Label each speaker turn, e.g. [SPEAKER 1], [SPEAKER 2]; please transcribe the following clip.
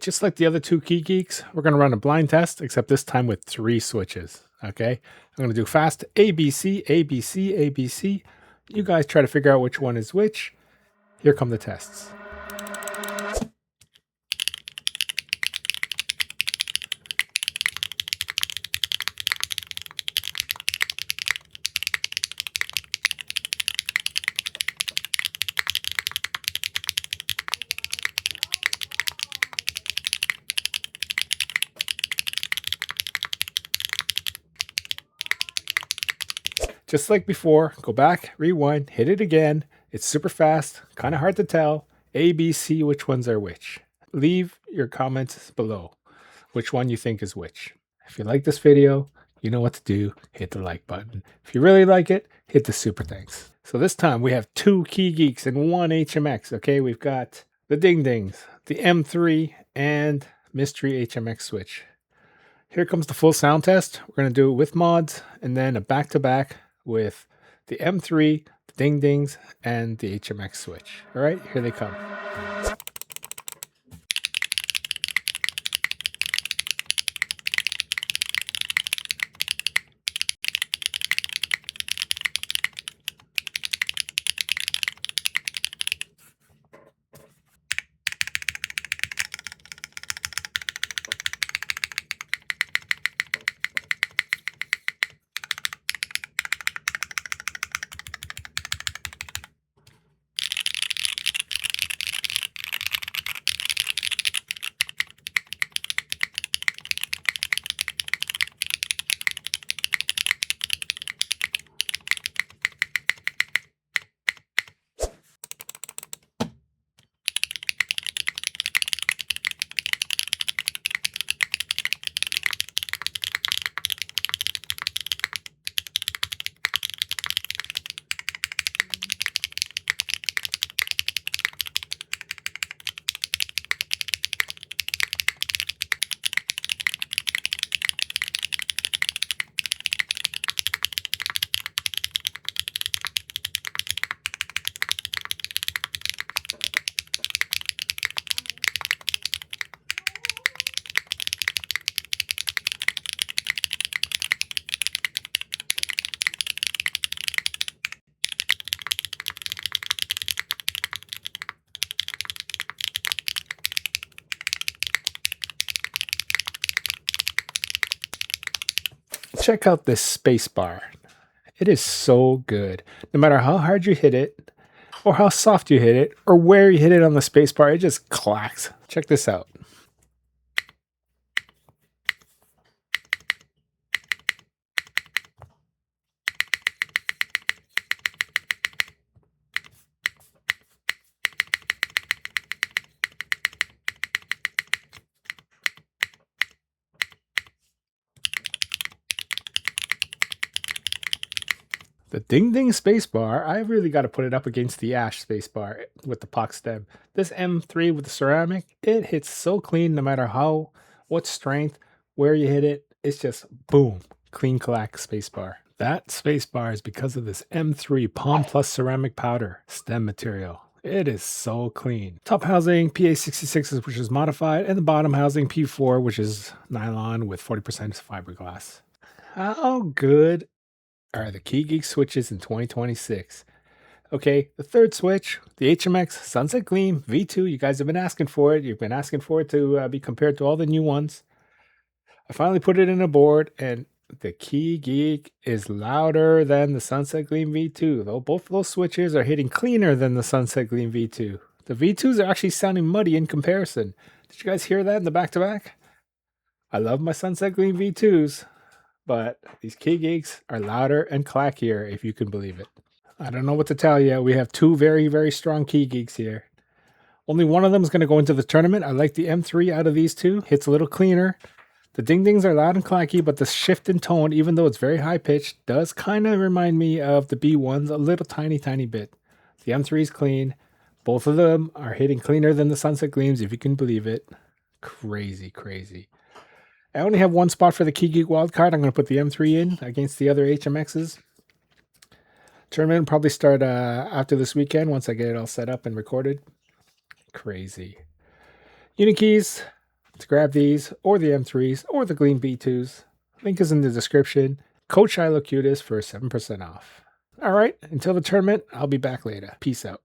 [SPEAKER 1] Just like the other two Key Geeks, we're going to run a blind test, except this time with 3 switches. Okay, I'm going to do fast ABC, ABC, ABC. You guys try to figure out which one is which. Here come the tests. Just like before, go back, rewind, hit it again. It's super fast, kind of hard to tell. A, B, C, which ones are which? Leave your comments below, which one you think is which. If you like this video, you know what to do. Hit the like button. If you really like it, hit the super thanks. So this time we have 2 Key Geeks and 1 HMX. Okay, we've got the Ding Dings, the M3, and mystery HMX switch. Here comes the full sound test. We're going to do it with mods and then a back-to-back with the M3, the Ding Dings, and the HMX switch. All right, here they come. Check out this Spacebar. It is so good. No matter how hard you hit it, or how soft you hit it, or where you hit it on the Spacebar, it just clacks. Check this out. The Ding Ding spacebar, I really got to put it up against the Ash spacebar with the POC stem. This M3 with the ceramic, it hits so clean no matter what strength, where you hit it. It's just boom, clean clack spacebar. That spacebar is because of this M3 Palm Plus ceramic powder stem material. It is so clean. Top housing PA66, which is modified, and the bottom housing P4, which is nylon with 40% fiberglass. How good are the Keygeek switches in 2026? Okay, the third switch, the HMX Sunset Gleam V2. You guys have been asking for it. You've been asking for it to be compared to all the new ones. I finally put it in a board, and the Keygeek is louder than the Sunset Gleam V2. Though both of those switches are hitting cleaner than the Sunset Gleam V2. The V2s are actually sounding muddy in comparison. Did you guys hear that in the back-to-back? I love my Sunset Gleam V2s, but these Keygeeks are louder and clackier, if you can believe it. I don't know what to tell you. We have 2 very, very strong Keygeeks here. Only one of them is going to go into the tournament. I like the M3 out of these 2. Hits a little cleaner. The Ding Dings are loud and clacky, but the shift in tone, even though it's very high pitched, does kind of remind me of the B1s a little tiny bit. The M3 is clean. Both of them are hitting cleaner than the Sunset Gleams, if you can believe it. Crazy, crazy. I only have one spot for the Keygeek wildcard. I'm going to put the M3 in against the other HMXs. Tournament will probably start after this weekend once I get it all set up and recorded. Crazy. Unikeys, To grab these, or the M3s, or the Gleam B2s, link is in the description. Code ShilohCutest for 7% off. Alright, until the tournament, I'll be back later. Peace out.